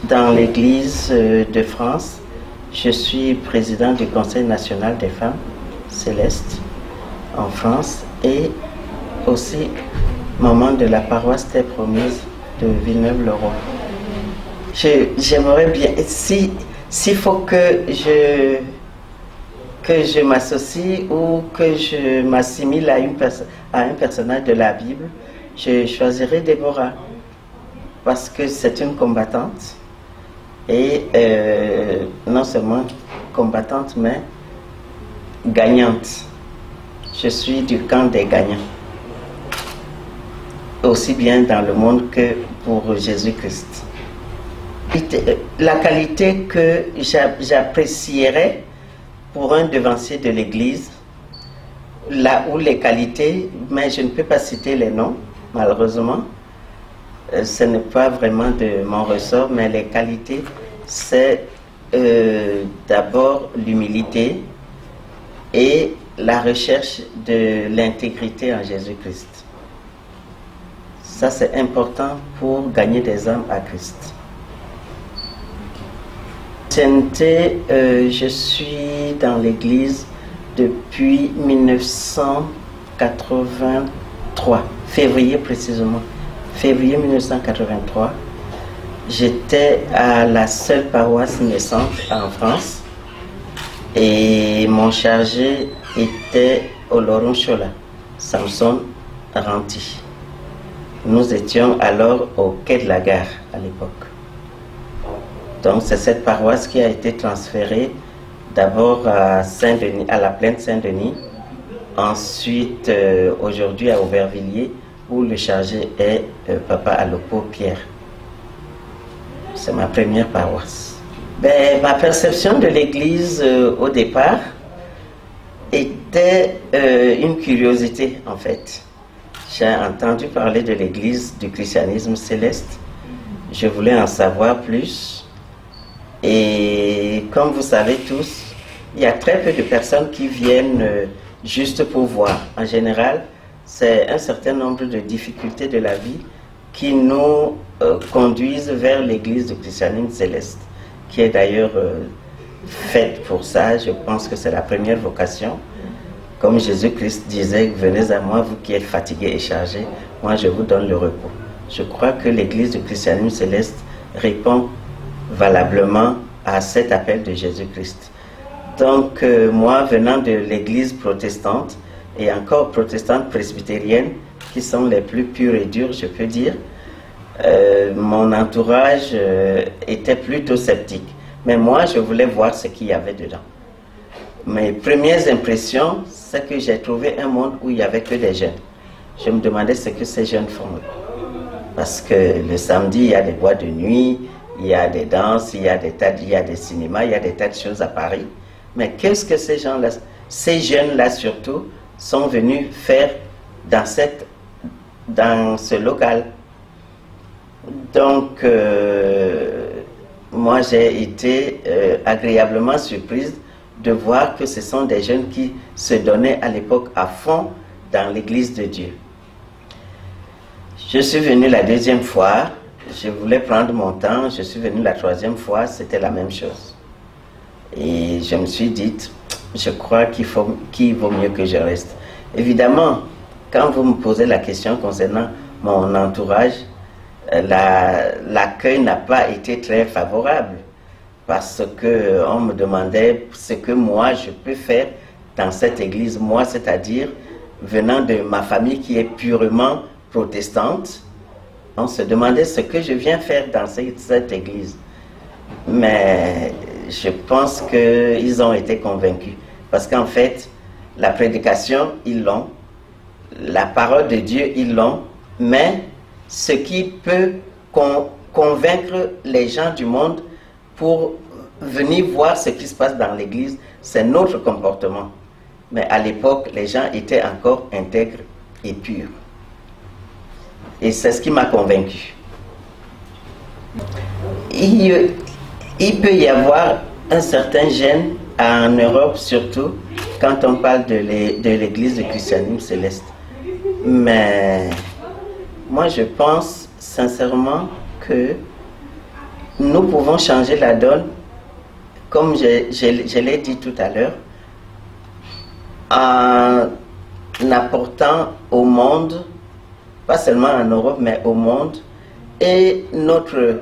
Dans l'Église de France, je suis président du Conseil national des femmes célestes en France et aussi maman de la paroisse Terre Promise de Villeneuve-le-Roi. J'aimerais bien, s'il faut que je m'associe ou que je m'assimile à un personnage de la Bible, je choisirais Déborah. Parce que c'est une combattante et non seulement combattante mais gagnante. Je suis du camp des gagnants, aussi bien dans le monde que pour Jésus-Christ. La qualité que j'apprécierais pour un devancier de l'Église, là où les qualités, mais je ne peux pas citer les noms malheureusement, ce n'est pas vraiment de mon ressort, mais les qualités, c'est d'abord l'humilité et la recherche de l'intégrité en Jésus-Christ. Ça, c'est important pour gagner des âmes à Christ. Je suis dans l'Église depuis 1983, février précisément. Février 1983, j'étais à la seule paroisse naissante en France et mon chargé était Oloron Chola, Samson Ranti. Nous étions alors au quai de la gare à l'époque. Donc c'est cette paroisse qui a été transférée d'abord à Saint-Denis, à la plaine Saint-Denis, ensuite aujourd'hui à Aubervilliers, où le chargé est Papa Alopo Pierre. C'est ma première paroisse. Ma perception de l'Église au départ était une curiosité en fait. J'ai entendu parler de l'Église du christianisme céleste. Je voulais en savoir plus. Et comme vous savez tous, il y a très peu de personnes qui viennent juste pour voir. En général, c'est un certain nombre de difficultés de la vie qui nous conduisent vers l'Église du christianisme céleste, qui est d'ailleurs faite pour ça. Je pense que c'est la première vocation. Comme Jésus-Christ disait, venez à moi, vous qui êtes fatigués et chargés, moi je vous donne le repos. Je crois que l'Église du christianisme céleste répond valablement à cet appel de Jésus-Christ. Donc moi, venant de l'Église protestante, et encore protestantes presbytériennes, qui sont les plus pures et dures, je peux dire, mon entourage était plutôt sceptique. Mais moi, je voulais voir ce qu'il y avait dedans. Mes premières impressions, c'est que j'ai trouvé un monde où il n'y avait que des jeunes. Je me demandais ce que ces jeunes font. Parce que le samedi, il y a des boîtes de nuit, il y a des danses, il y a des cinémas, il y a des tas de choses à Paris. Mais qu'est-ce que ces gens-là, ces jeunes-là surtout, sont venus faire dans ce local? Donc, moi j'ai été agréablement surprise de voir que ce sont des jeunes qui se donnaient à l'époque à fond dans l'Église de Dieu. Je suis venu la deuxième fois, je voulais prendre mon temps, je suis venu la troisième fois, c'était la même chose. Et je me suis dit, je crois qu'il vaut mieux que je reste. Évidemment, quand vous me posez la question concernant mon entourage, l'accueil n'a pas été très favorable parce qu'on me demandait ce que moi je peux faire dans cette église. Moi, c'est-à-dire venant de ma famille qui est purement protestante, on se demandait ce que je viens faire dans cette église. Mais je pense qu'ils ont été convaincus. Parce qu'en fait, la prédication, ils l'ont. La parole de Dieu, ils l'ont. Mais ce qui peut convaincre les gens du monde pour venir voir ce qui se passe dans l'église, c'est notre comportement. Mais à l'époque, les gens étaient encore intègres et purs. Et c'est ce qui m'a convaincu. Il peut y avoir un certain gêne en Europe, surtout quand on parle de l'église du christianisme céleste. Mais moi, je pense sincèrement que nous pouvons changer la donne, comme je l'ai dit tout à l'heure, en apportant au monde, pas seulement en Europe, mais au monde, et notre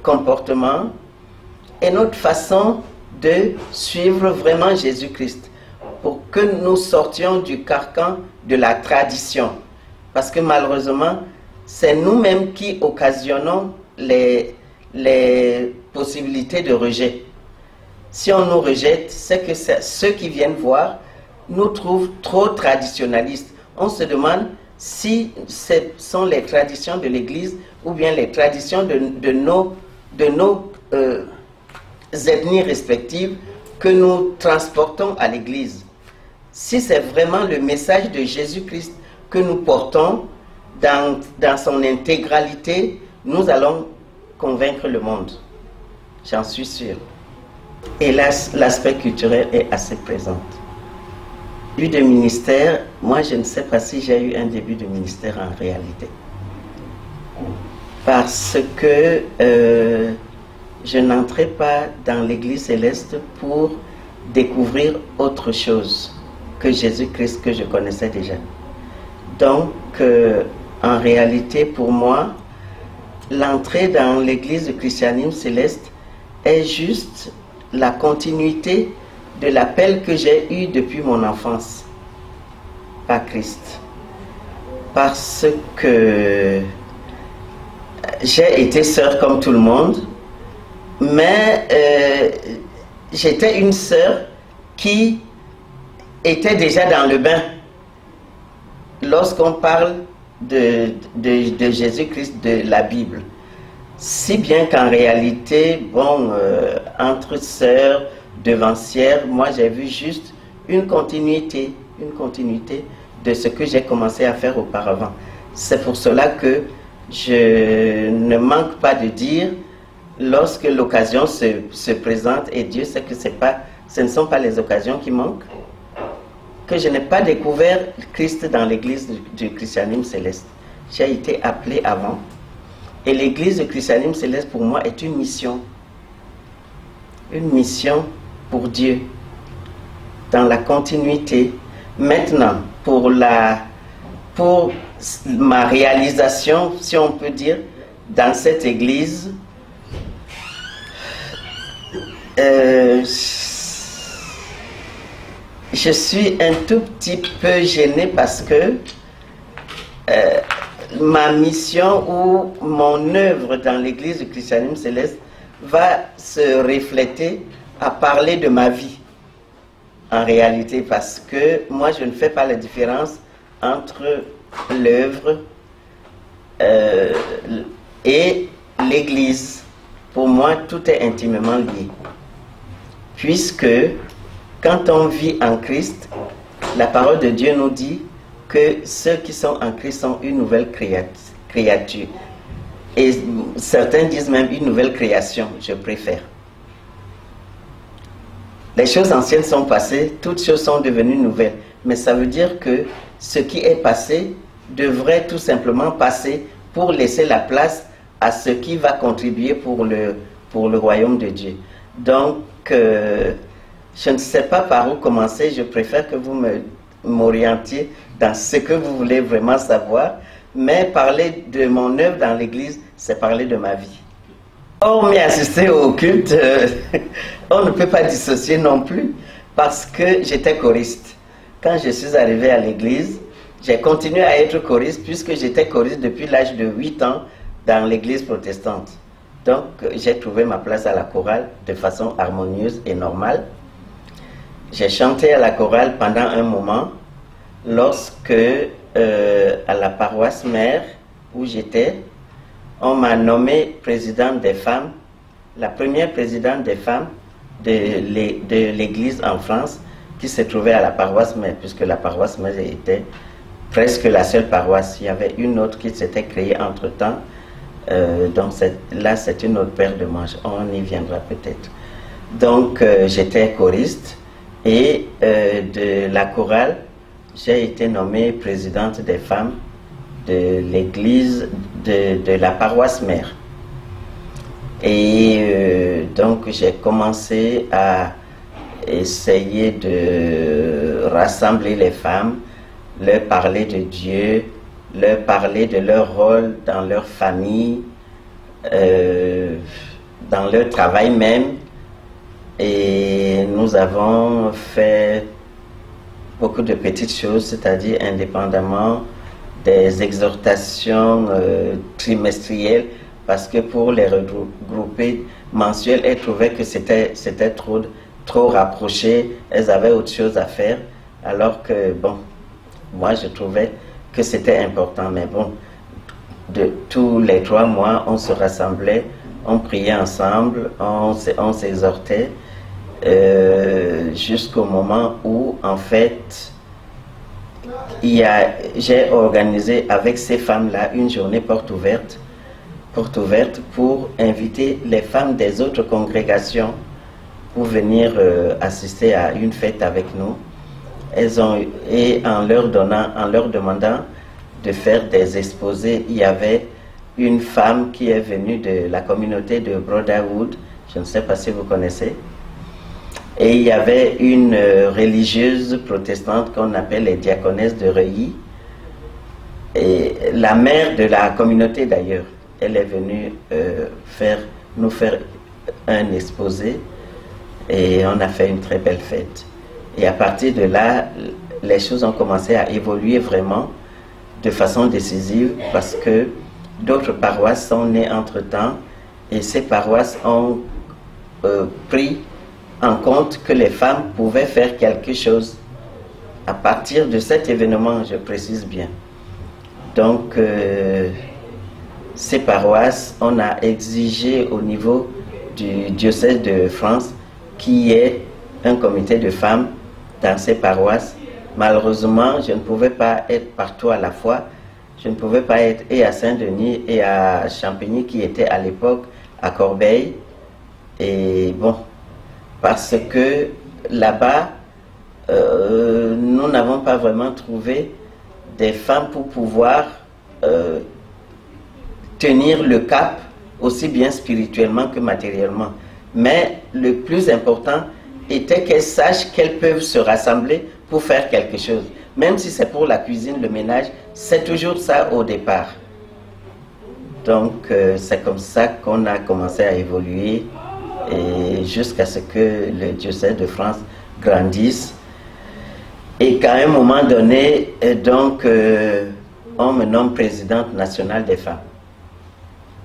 comportement et notre façon de suivre vraiment Jésus-Christ, pour que nous sortions du carcan de la tradition. Parce que malheureusement, c'est nous-mêmes qui occasionnons les possibilités de rejet. Si on nous rejette, c'est que ceux qui viennent voir nous trouvent trop traditionnalistes. On se demande si ce sont les traditions de l'Église ou bien les traditions de nos ethnies respectives que nous transportons à l'Église. Si c'est vraiment le message de Jésus-Christ que nous portons dans son intégralité, nous allons convaincre le monde. J'en suis sûr. Hélas, l'aspect culturel est assez présent. Début de ministère, moi je ne sais pas si j'ai eu un début de ministère en réalité. Parce que je n'entrais pas dans l'Église céleste pour découvrir autre chose que Jésus-Christ que je connaissais déjà. Donc, en réalité, pour moi, l'entrée dans l'Église du christianisme céleste est juste la continuité de l'appel que j'ai eu depuis mon enfance à Christ. Parce que j'ai été sœur comme tout le monde, mais j'étais une sœur qui était déjà dans le bain. Lorsqu'on parle de Jésus-Christ, de la Bible. Si bien qu'en réalité, bon, entre sœurs, devancières, moi j'ai vu juste une continuité de ce que j'ai commencé à faire auparavant. C'est pour cela que je ne manque pas de dire, lorsque l'occasion se présente, et Dieu sait que ce ne sont pas les occasions qui manquent, que je n'ai pas découvert Christ dans l'église du christianisme céleste. J'ai été appelé avant. Et l'église du christianisme céleste, pour moi, est une mission. Une mission pour Dieu. Dans la continuité. Maintenant, pour ma réalisation, si on peut dire, dans cette église, je suis un tout petit peu gêné parce que ma mission ou mon œuvre dans l'église du christianisme céleste va se refléter à parler de ma vie en réalité, parce que moi je ne fais pas la différence entre l'œuvre et l'église. Pour moi tout est intimement lié, puisque quand on vit en Christ, la parole de Dieu nous dit que ceux qui sont en Christ sont une nouvelle créature. Et certains disent même une nouvelle création, je préfère. Les choses anciennes sont passées, toutes choses sont devenues nouvelles. Mais ça veut dire que ce qui est passé devrait tout simplement passer pour laisser la place à ce qui va contribuer pour le royaume de Dieu. Donc, je ne sais pas par où commencer, je préfère que vous m'orientiez dans ce que vous voulez vraiment savoir, mais parler de mon œuvre dans l'église, c'est parler de ma vie. On m'y assisté au culte, on ne peut pas dissocier non plus, parce que j'étais choriste. Quand je suis arrivé à l'église, j'ai continué à être choriste, puisque j'étais choriste depuis l'âge de 8 ans dans l'église protestante. Donc, j'ai trouvé ma place à la chorale de façon harmonieuse et normale. J'ai chanté à la chorale pendant un moment, lorsque à la paroisse mère où j'étais, on m'a nommé présidente des femmes, la première présidente des femmes de l'église en France qui se trouvait à la paroisse mère, puisque la paroisse mère était presque la seule paroisse. Il y avait une autre qui s'était créée entre-temps. Donc là, c'est une autre paire de manches. On y viendra peut-être. Donc, j'étais choriste et de la chorale, j'ai été nommée présidente des femmes de l'église de la paroisse mère. Et donc, j'ai commencé à essayer de rassembler les femmes, leur parler de Dieu, leur parler de leur rôle dans leur famille, dans leur travail même. Et nous avons fait beaucoup de petites choses, c'est-à-dire indépendamment des exhortations trimestrielles, parce que pour les regrouper mensuelles, elles trouvaient que c'était trop rapproché, elles avaient autre chose à faire, alors que, bon, moi je trouvais que c'était important, mais bon, tous les 3 mois, on se rassemblait, on priait ensemble, on s'exhortait, jusqu'au moment où, en fait, j'ai organisé avec ces femmes-là une journée porte ouverte pour inviter les femmes des autres congrégations pour venir assister à une fête avec nous. Et en leur demandant de faire des exposés, il y avait une femme qui est venue de la communauté de Brotherhood, je ne sais pas si vous connaissez, et il y avait une religieuse protestante qu'on appelle les diaconesses de Reuilly, et la mère de la communauté d'ailleurs, elle est venue nous faire un exposé, et on a fait une très belle fête. Et à partir de là, les choses ont commencé à évoluer vraiment de façon décisive, parce que d'autres paroisses sont nées entre-temps, et ces paroisses ont pris en compte que les femmes pouvaient faire quelque chose à partir de cet événement, je précise bien. Donc, ces paroisses, on a exigé au niveau du diocèse de France qu'il y ait un comité de femmes dans ces paroisses. Malheureusement, je ne pouvais pas être partout à la fois. Je ne pouvais pas être et à Saint-Denis et à Champigny, qui était à l'époque à Corbeil. Et bon, parce que là-bas, nous n'avons pas vraiment trouvé des femmes pour pouvoir tenir le cap, aussi bien spirituellement que matériellement. Mais le plus important était qu'elles sachent qu'elles peuvent se rassembler pour faire quelque chose. Même si c'est pour la cuisine, le ménage, c'est toujours ça au départ. Donc c'est comme ça qu'on a commencé à évoluer, et jusqu'à ce que le diocèse de France grandisse. Et qu'à un moment donné, donc, on me nomme présidente nationale des femmes.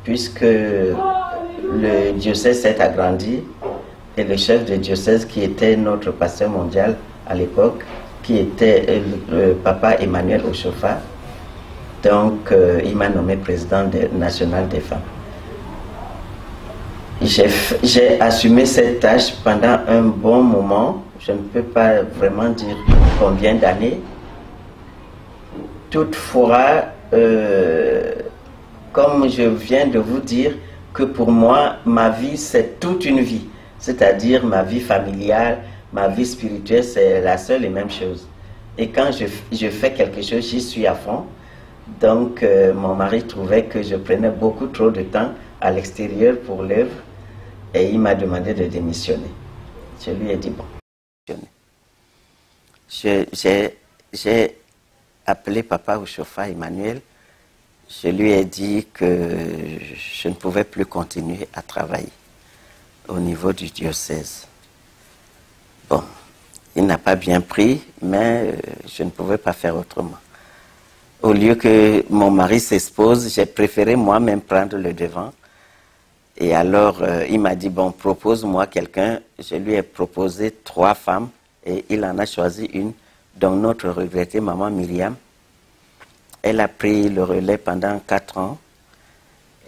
Puisque le diocèse s'est agrandi, et le chef de diocèse, qui était notre pasteur mondial à l'époque, qui était le papa Emmanuel Ochofa, donc il m'a nommé président national des femmes. J'ai assumé cette tâche pendant un bon moment, je ne peux pas vraiment dire combien d'années. Toutefois, comme je viens de vous dire, que pour moi, ma vie, c'est toute une vie. C'est-à-dire ma vie familiale, ma vie spirituelle, c'est la seule et même chose. Et quand je fais quelque chose, j'y suis à fond. Donc, mon mari trouvait que je prenais beaucoup trop de temps à l'extérieur pour l'œuvre, et il m'a demandé de démissionner. Je lui ai dit, bon, j'ai appelé papa Ochofa, Emmanuel. Je lui ai dit que je ne pouvais plus continuer à travailler au niveau du diocèse. Bon, il n'a pas bien pris, mais je ne pouvais pas faire autrement. Au lieu que mon mari s'expose, j'ai préféré moi-même prendre le devant. Et alors, il m'a dit, bon, propose-moi quelqu'un. Je lui ai proposé 3 femmes, et il en a choisi une, dont notre regrettée maman Myriam. Elle a pris le relais pendant 4 ans.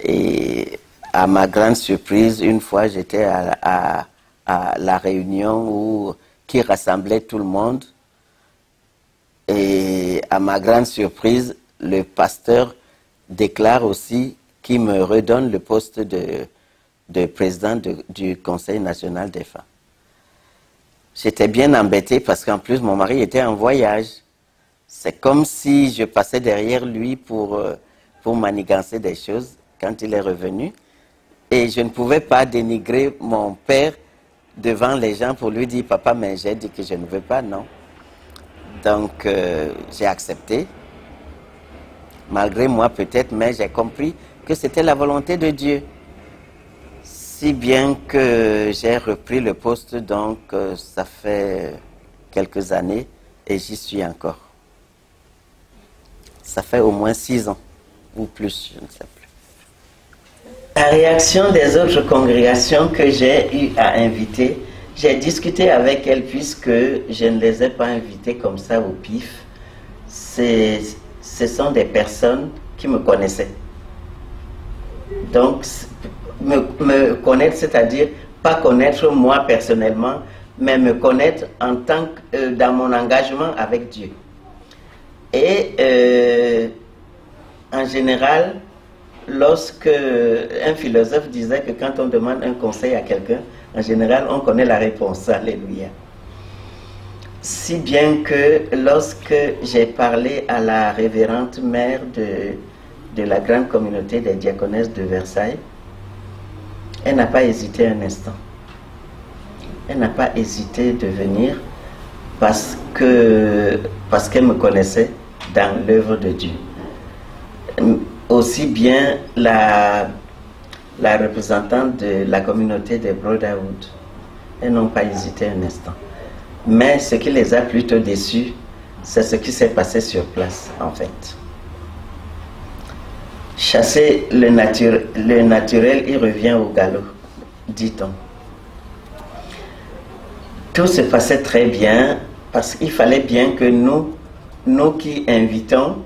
Et à ma grande surprise, une fois, j'étais à la réunion qui rassemblait tout le monde. Et à ma grande surprise, le pasteur déclare aussi qu'il me redonne le poste de président du Conseil national des femmes. J'étais bien embêté parce qu'en plus mon mari était en voyage. C'est comme si je passais derrière lui pour manigancer des choses quand il est revenu. Et je ne pouvais pas dénigrer mon père devant les gens pour lui dire « Papa, mais j'ai dit que je ne veux pas, non ». Donc j'ai accepté, malgré moi peut-être, mais j'ai compris que c'était la volonté de Dieu. Si bien que j'ai repris le poste, donc ça fait quelques années et j'y suis encore. Ça fait au moins 6 ans, ou plus, je ne sais plus. La réaction des autres congrégations que j'ai eu à inviter, j'ai discuté avec elles puisque je ne les ai pas invitées comme ça au pif. Ce sont des personnes qui me connaissaient. Donc, me connaître, c'est-à-dire pas connaître moi personnellement, mais me connaître en tant que dans mon engagement avec Dieu. Et en général, lorsque un philosophe disait que quand on demande un conseil à quelqu'un, en général, on connaît la réponse. Alléluia. Si bien que lorsque j'ai parlé à la révérende mère de la grande communauté des diaconesses de Versailles, elle n'a pas hésité un instant. Elle n'a pas hésité de venir parce qu'elle me connaissait dans l'œuvre de Dieu. Aussi bien la représentante de la communauté des Brotherhood, elles n'ont pas hésité un instant. Mais ce qui les a plutôt déçus, c'est ce qui s'est passé sur place, en fait. Chasser le naturel, il revient au galop, dit-on. Tout se passait très bien, parce qu'il fallait bien que nous qui invitons,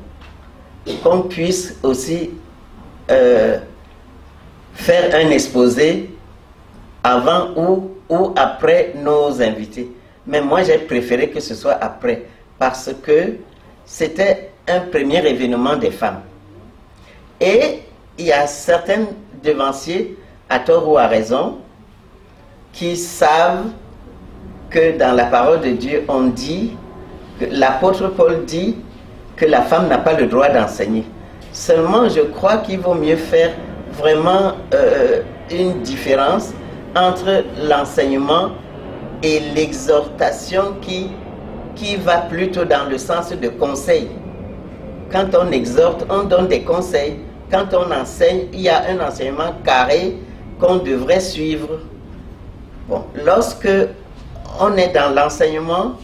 qu'on puisse aussi faire un exposé avant ou après nos invités. Mais moi, j'ai préféré que ce soit après, parce que c'était un premier événement des femmes. Et il y a certains devanciers, à tort ou à raison, qui savent que dans la parole de Dieu, on dit, que l'apôtre Paul dit que la femme n'a pas le droit d'enseigner. Seulement, je crois qu'il vaut mieux faire vraiment une différence entre l'enseignement et l'exhortation qui va plutôt dans le sens de conseil. Quand on exhorte, on donne des conseils. Quand on enseigne, il y a un enseignement carré qu'on devrait suivre. Bon, lorsque on est dans l'enseignement,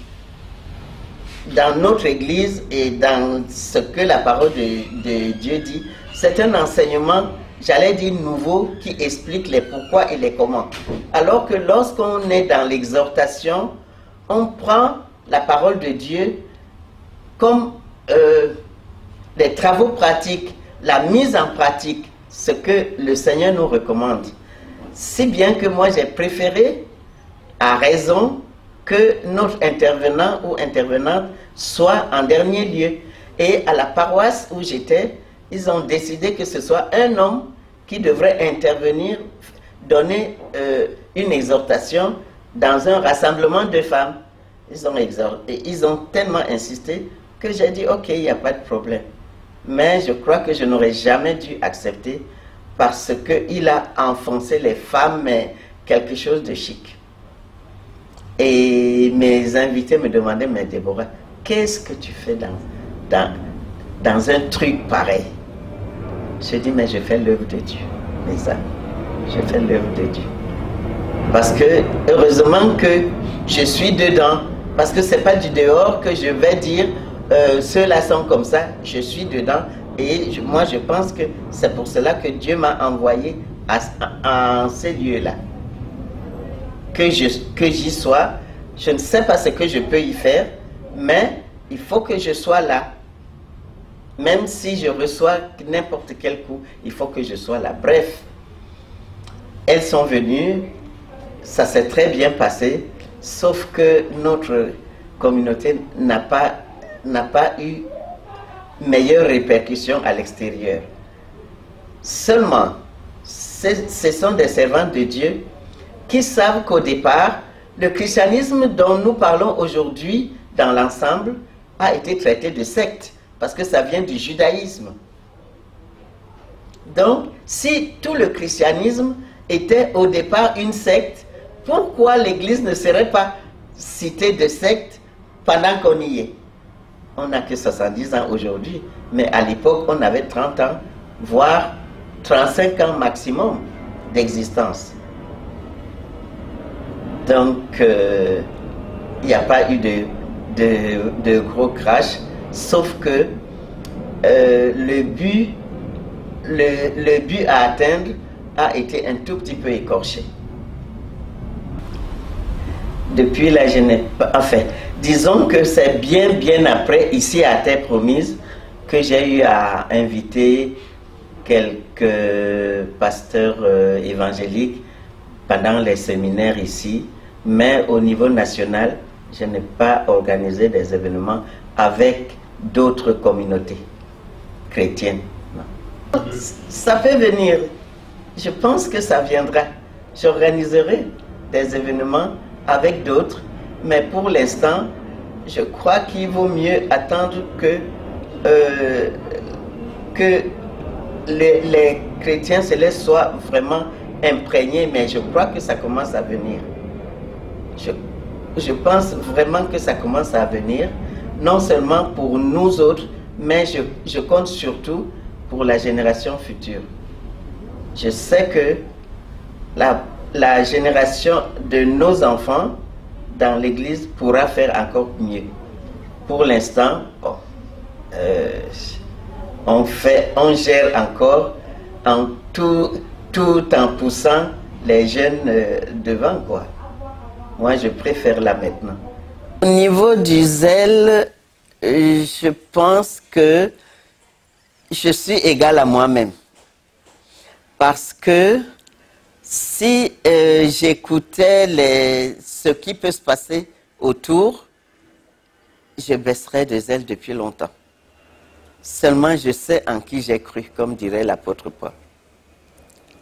dans notre église et dans ce que la parole de Dieu dit, c'est un enseignement, j'allais dire nouveau, qui explique les pourquoi et les comment. Alors que lorsqu'on est dans l'exhortation, on prend la parole de Dieu comme des travaux pratiques, la mise en pratique, ce que le Seigneur nous recommande. Si bien que moi j'ai préféré, à raison, que notre intervenant ou intervenante soit en dernier lieu. Et à la paroisse où j'étais, ils ont décidé que ce soit un homme qui devrait intervenir, donner une exhortation dans un rassemblement de femmes. Ils ont tellement insisté que j'ai dit ok, il n'y a pas de problème. Mais je crois que je n'aurais jamais dû accepter parce qu'il a enfoncé les femmes, mais quelque chose de chic. Et mes invités me demandaient, mais Déborah, qu'est-ce que tu fais dans un truc pareil? Je dis, mais je fais l'œuvre de Dieu, mes amis. Je fais l'œuvre de Dieu. Parce que, heureusement que je suis dedans. Parce que ce n'est pas du dehors que je vais dire, ceux-là sont comme ça, je suis dedans. Et moi, je pense que c'est pour cela que Dieu m'a envoyé en ces lieux-là. Que j'y sois, je ne sais pas ce que je peux y faire, mais il faut que je sois là. Même si je reçois n'importe quel coup, il faut que je sois là. Bref, elles sont venues, ça s'est très bien passé, sauf que notre communauté n'a pas n'a pas eu meilleure répercussion à l'extérieur. Seulement, ce sont des servants de Dieu qui savent qu'au départ, le christianisme dont nous parlons aujourd'hui dans l'ensemble a été traité de secte, parce que ça vient du judaïsme. Donc, si tout le christianisme était au départ une secte, pourquoi l'Église ne serait pas citée de secte pendant qu'on y est? On n'a que 70 ans aujourd'hui, mais à l'époque, on avait 30 ans, voire 35 ans maximum d'existence. Donc, il n'y a pas eu de gros crash, sauf que le but à atteindre a été un tout petit peu écorché. Depuis la Genève, enfin, disons que c'est bien après, ici à Terre Promise, que j'ai eu à inviter quelques pasteurs évangéliques pendant les séminaires ici, mais au niveau national, je n'ai pas organisé des événements avec d'autres communautés chrétiennes. Non. Ça peut venir. Je pense que ça viendra. J'organiserai des événements avec d'autres, mais pour l'instant, je crois qu'il vaut mieux attendre que les chrétiens célestes soient vraiment imprégnés, mais je crois que ça commence à venir. Je pense vraiment que ça commence à venir, non seulement pour nous autres, mais je compte surtout pour la génération future. Je sais que la génération de nos enfants dans l'Église pourra faire encore mieux. Pour l'instant, bon, on gère encore tout en poussant les jeunes devant, quoi. Moi, je préfère là maintenant. Au niveau du zèle, je pense que je suis égal à moi-même. Parce que si j'écoutais ce qui peut se passer autour, je baisserais de zèle depuis longtemps. Seulement, je sais en qui j'ai cru, comme dirait l'apôtre Paul.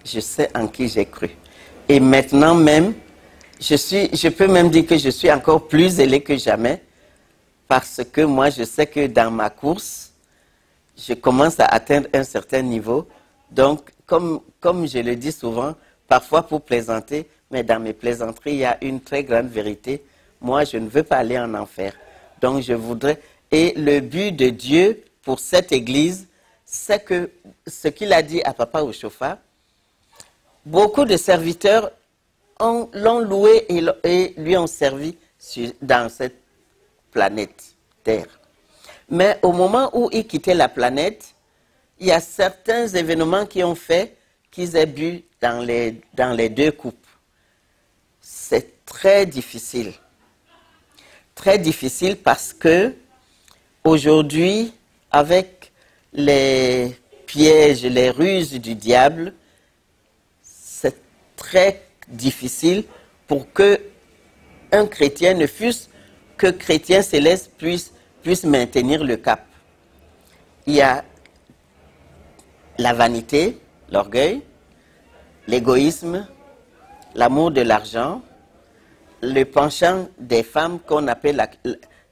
Je sais en qui j'ai cru. Et maintenant même, je peux même dire que je suis encore plus zélé que jamais, parce que moi, je sais que dans ma course, je commence à atteindre un certain niveau. Donc, comme je le dis souvent, parfois pour plaisanter, mais dans mes plaisanteries, il y a une très grande vérité. Moi, je ne veux pas aller en enfer. Donc, je voudrais... Et le but de Dieu pour cette Église, c'est que ce qu'il a dit à Papa Oshofa, beaucoup de serviteurs l'ont loué et lui ont servi dans cette planète Terre. Mais au moment où il quittait la planète, il y a certains événements qui ont fait qu'ils aient bu dans les deux coupes. C'est très difficile. Très difficile parce que aujourd'hui, avec les pièges, les ruses du diable, c'est très difficile pour que un chrétien, ne fût-ce que chrétien céleste, puisse maintenir le cap. Il y a la vanité, l'orgueil, l'égoïsme, l'amour de l'argent, le penchant des femmes qu'on appelle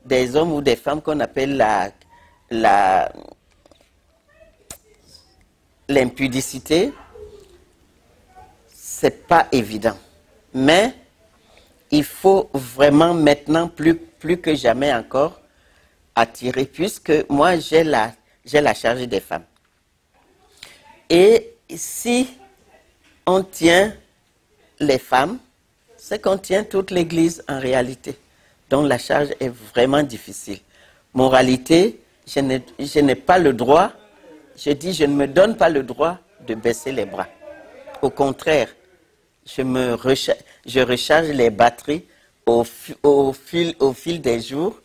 des hommes ou des femmes qu'on appelle l'impudicité. C'est pas évident. Mais il faut vraiment maintenant, plus que jamais encore, attirer, puisque moi j'ai la charge des femmes. Et si on tient les femmes, c'est qu'on tient toute l'Église en réalité. Donc la charge est vraiment difficile. Moralité, je n'ai pas le droit, je ne me donne pas le droit de baisser les bras. Au contraire, je recharge les batteries au fil des jours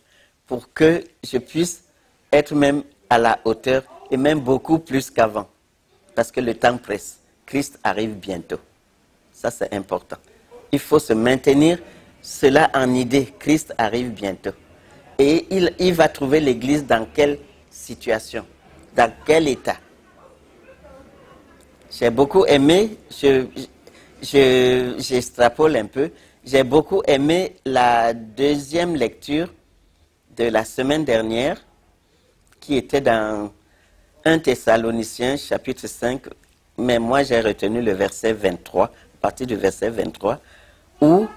pour que je puisse être même à la hauteur et même beaucoup plus qu'avant. Parce que le temps presse. Christ arrive bientôt. Ça, c'est important. Il faut se maintenir cela en idée. Christ arrive bientôt. Et il va trouver l'Église dans quelle situation, dans quel état. J'ai beaucoup aimé, j'extrapole un peu, j'ai beaucoup aimé la deuxième lecture de la semaine dernière, qui était dans 1 Thessaloniciens chapitre 5, mais moi j'ai retenu le verset 23, à partir du verset 23, où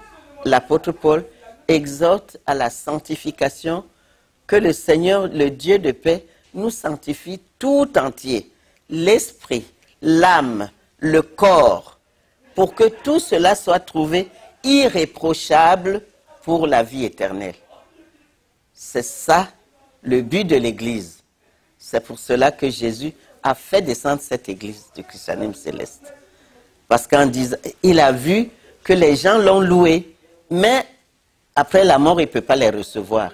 l'apôtre Paul exhorte à la sanctification, que le Seigneur, le Dieu de paix, nous sanctifie tout entier, l'esprit, l'âme, le corps, pour que tout cela soit trouvé irréprochable pour la vie éternelle. C'est ça le but de l'Église. C'est pour cela que Jésus a fait descendre cette Église du christianisme céleste. Parce qu'en disant, il a vu que les gens l'ont loué, mais après la mort, il ne peut pas les recevoir.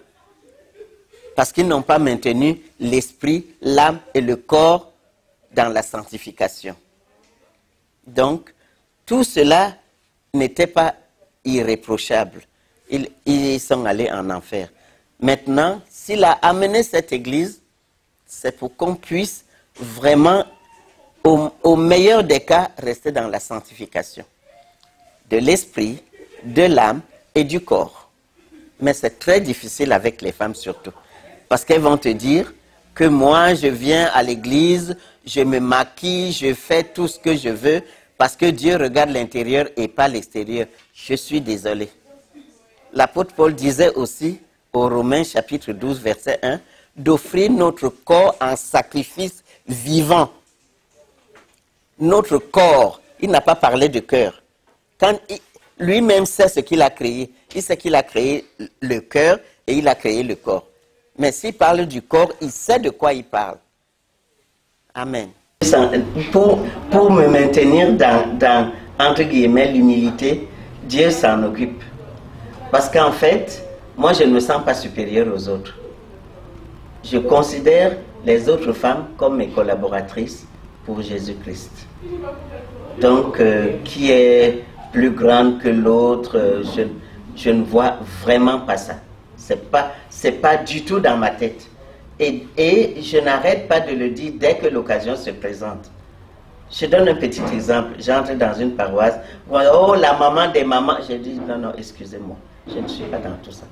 Parce qu'ils n'ont pas maintenu l'esprit, l'âme et le corps dans la sanctification. Donc, tout cela n'était pas irréprochable. Ils sont allés en enfer. Maintenant, s'il a amené cette Église, c'est pour qu'on puisse vraiment, au meilleur des cas, rester dans la sanctification de l'esprit, de l'âme et du corps. Mais c'est très difficile avec les femmes surtout. Parce qu'elles vont te dire que moi, je viens à l'église, je me maquille, je fais tout ce que je veux, parce que Dieu regarde l'intérieur et pas l'extérieur. Je suis désolé. L'apôtre Paul disait aussi, aux Romains chapitre 12, verset 1, d'offrir notre corps en sacrifice vivant. Notre corps, il n'a pas parlé de cœur. Quand lui-même sait ce qu'il a créé, il sait qu'il a créé le cœur et il a créé le corps. Mais s'il parle du corps, il sait de quoi il parle. Amen. Pour me maintenir dans entre guillemets, l'humilité, Dieu s'en occupe. Parce qu'en fait, moi, je ne me sens pas supérieur aux autres. Je considère les autres femmes comme mes collaboratrices pour Jésus-Christ. Donc, qui est plus grande que l'autre, je ne vois vraiment pas ça. C'est pas du tout dans ma tête. Et je n'arrête pas de le dire dès que l'occasion se présente. Je donne un petit exemple. J'entre dans une paroisse. Oh, la maman des mamans. Je dis, non, excusez-moi. Je ne suis pas dans tout ça.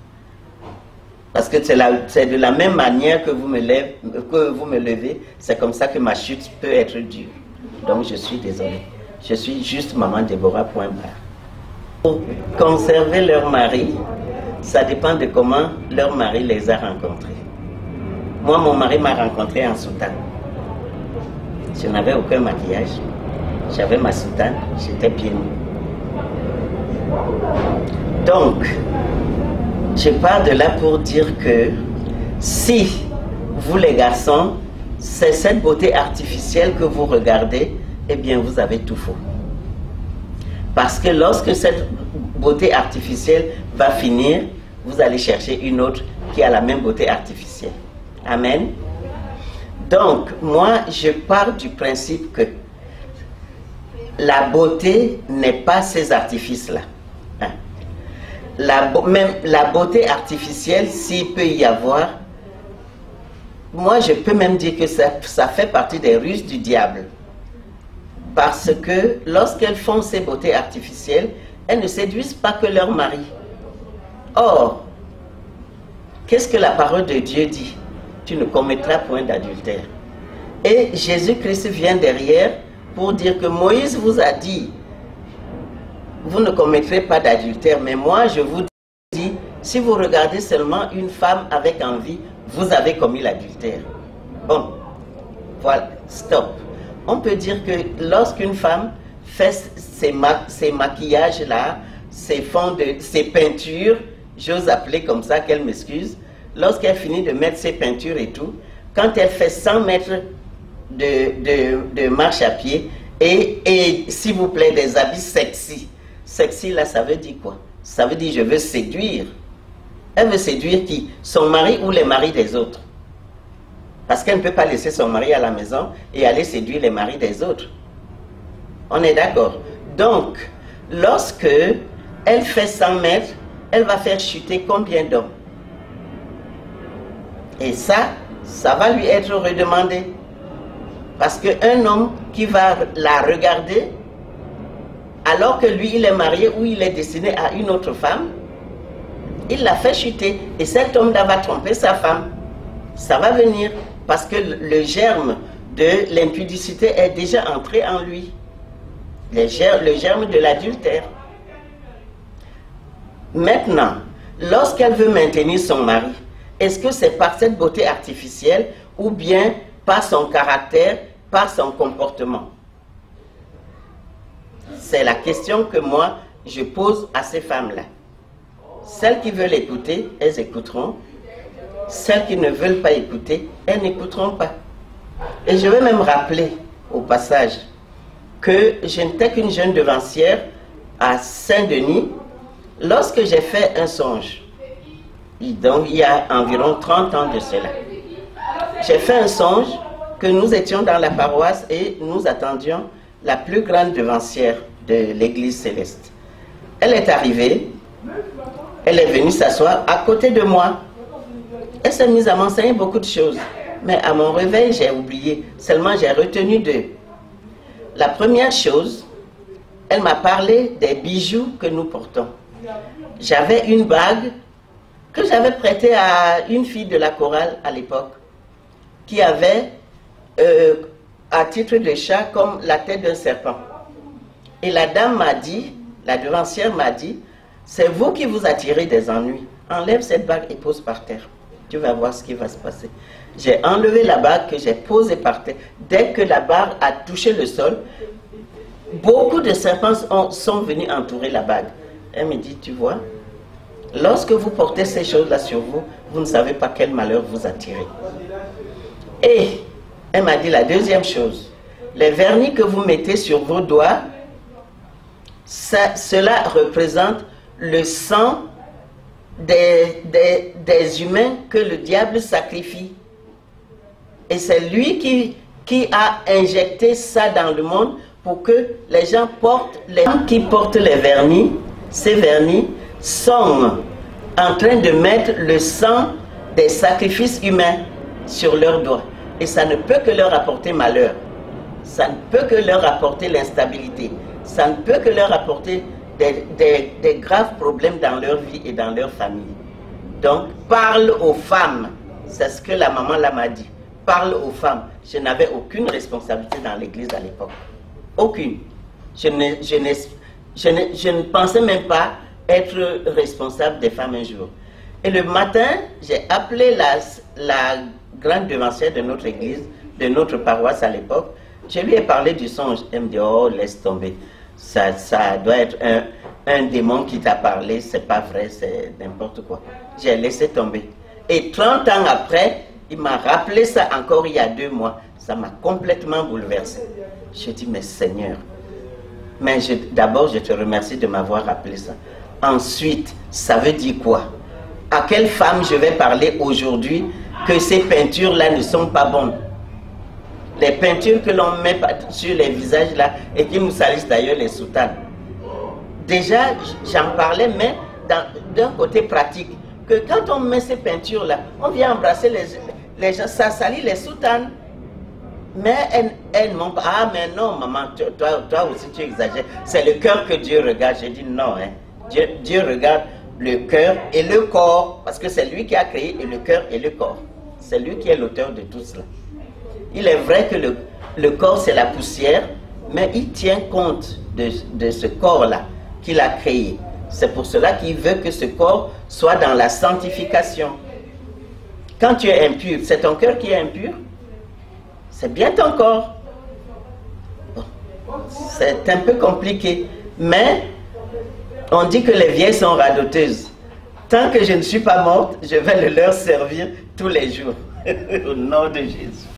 Parce que c'est de la même manière que vous me levez, c'est comme ça que ma chute peut être dure. Donc je suis désolé. Je suis juste maman Déborah, point barre. Pour conserver leur mari, ça dépend de comment leur mari les a rencontrés. Moi, mon mari m'a rencontré en soutane. Je n'avais aucun maquillage. J'avais ma soutane, j'étais pieds nus. Donc, je pars de là pour dire que si vous les garçons, c'est cette beauté artificielle que vous regardez, eh bien vous avez tout faux. Parce que lorsque cette beauté artificielle va finir, vous allez chercher une autre qui a la même beauté artificielle. Amen. Donc, moi, je pars du principe que la beauté n'est pas ces artifices-là. Même la beauté artificielle, s'il peut y avoir, moi je peux même dire que ça fait partie des ruses du diable. Parce que lorsqu'elles font ces beautés artificielles, elles ne séduisent pas que leur mari. Or, qu'est-ce que la parole de Dieu dit? Tu ne commettras point d'adultère. Et Jésus-Christ vient derrière pour dire que Moïse vous a dit, vous ne commettrez pas d'adultère, mais moi je vous dis, si vous regardez seulement une femme avec envie, vous avez commis l'adultère. Bon, voilà, stop. On peut dire que lorsqu'une femme fait ces maquillages-là, ces peintures, j'ose appeler comme ça, qu'elle m'excuse, lorsqu'elle finit de mettre ses peintures et tout, quand elle fait 100 mètres de marche à pied, et s'il vous plaît, des habits sexy. Sexy, là, ça veut dire quoi? Ça veut dire je veux séduire. Elle veut séduire qui? Son mari ou les maris des autres. Parce qu'elle ne peut pas laisser son mari à la maison et aller séduire les maris des autres. On est d'accord? Donc, lorsque elle fait 100 mètres, elle va faire chuter combien d'hommes? Et ça va lui être redemandé. Parce qu'un homme qui va la regarder, alors que lui, il est marié ou il est destiné à une autre femme, il l'a fait chuter. Et cet homme-là va tromper sa femme. Ça va venir parce que le germe de l'impudicité est déjà entré en lui. Le germe de l'adultère. Maintenant, lorsqu'elle veut maintenir son mari, est-ce que c'est par cette beauté artificielle ou bien par son caractère, par son comportement? C'est la question que moi, je pose à ces femmes-là. Celles qui veulent écouter, elles écouteront. Celles qui ne veulent pas écouter, elles n'écouteront pas. Et je vais même rappeler au passage que je n'étais qu'une jeune devancière à Saint-Denis lorsque j'ai fait un songe. Donc il y a environ 30 ans de cela. J'ai fait un songe que nous étions dans la paroisse et nous attendions la plus grande devancière de l'Église céleste. Elle est arrivée, elle est venue s'asseoir à côté de moi. Elle s'est mise à m'enseigner beaucoup de choses. Mais à mon réveil, j'ai oublié. Seulement, j'ai retenu deux. La première chose, elle m'a parlé des bijoux que nous portons. J'avais une bague que j'avais prêtée à une fille de la chorale à l'époque, qui avait, à titre de chat, comme la tête d'un serpent. Et la dame m'a dit, la devancière m'a dit, c'est vous qui vous attirez des ennuis. Enlève cette bague et pose par terre. Tu vas voir ce qui va se passer. J'ai enlevé la bague que j'ai posée par terre. Dès que la bague a touché le sol, beaucoup de serpents sont venus entourer la bague. Elle me dit, tu vois, lorsque vous portez ces choses-là sur vous, vous ne savez pas quel malheur vous attirez. Et elle m'a dit la deuxième chose, les vernis que vous mettez sur vos doigts, cela représente le sang des humains que le diable sacrifie. Et c'est lui qui a injecté ça dans le monde pour que les gens portent, les gens qui portent les vernis, ces vernis sont en train de mettre le sang des sacrifices humains sur leurs doigts. Et ça ne peut que leur apporter malheur. Ça ne peut que leur apporter l'instabilité. Ça ne peut que leur apporter des graves problèmes dans leur vie et dans leur famille. Donc, parle aux femmes. C'est ce que la maman là m'a dit. Parle aux femmes. Je n'avais aucune responsabilité dans l'église à l'époque. Aucune. Je ne pensais même pas être responsable des femmes un jour. Et le matin, j'ai appelé la grande devancière de notre église, de notre paroisse à l'époque. Je lui ai parlé du songe. Elle me dit, oh, laisse tomber. Ça doit être un démon qui t'a parlé, c'est pas vrai, c'est n'importe quoi. J'ai laissé tomber. Et 30 ans après, il m'a rappelé ça encore il y a 2 mois. Ça m'a complètement bouleversé. Je dis, mais Seigneur, mais d'abord je te remercie de m'avoir rappelé ça. Ensuite, ça veut dire quoi? À quelle femme je vais parler aujourd'hui que ces peintures-là ne sont pas bonnes? Les peintures que l'on met sur les visages là et qui nous salissent d'ailleurs les soutanes. Déjà, j'en parlais, mais d'un côté pratique, que quand on met ces peintures là, on vient embrasser les gens, ça salit les soutanes. Mais elles m'ont pas, ah mais non maman, toi aussi tu exagères, c'est le cœur que Dieu regarde. J'ai dit non, hein. Dieu regarde le cœur et le corps, parce que c'est lui qui a créé le cœur et le corps. C'est lui qui est l'auteur de tout cela. Il est vrai que le corps c'est la poussière, mais il tient compte de ce corps-là qu'il a créé. C'est pour cela qu'il veut que ce corps soit dans la sanctification. Quand tu es impur, c'est ton cœur qui est impur. C'est bien ton corps. Bon, c'est un peu compliqué, mais on dit que les vieilles sont radoteuses. Tant que je ne suis pas morte, je vais le leur servir tous les jours. Au nom de Jésus.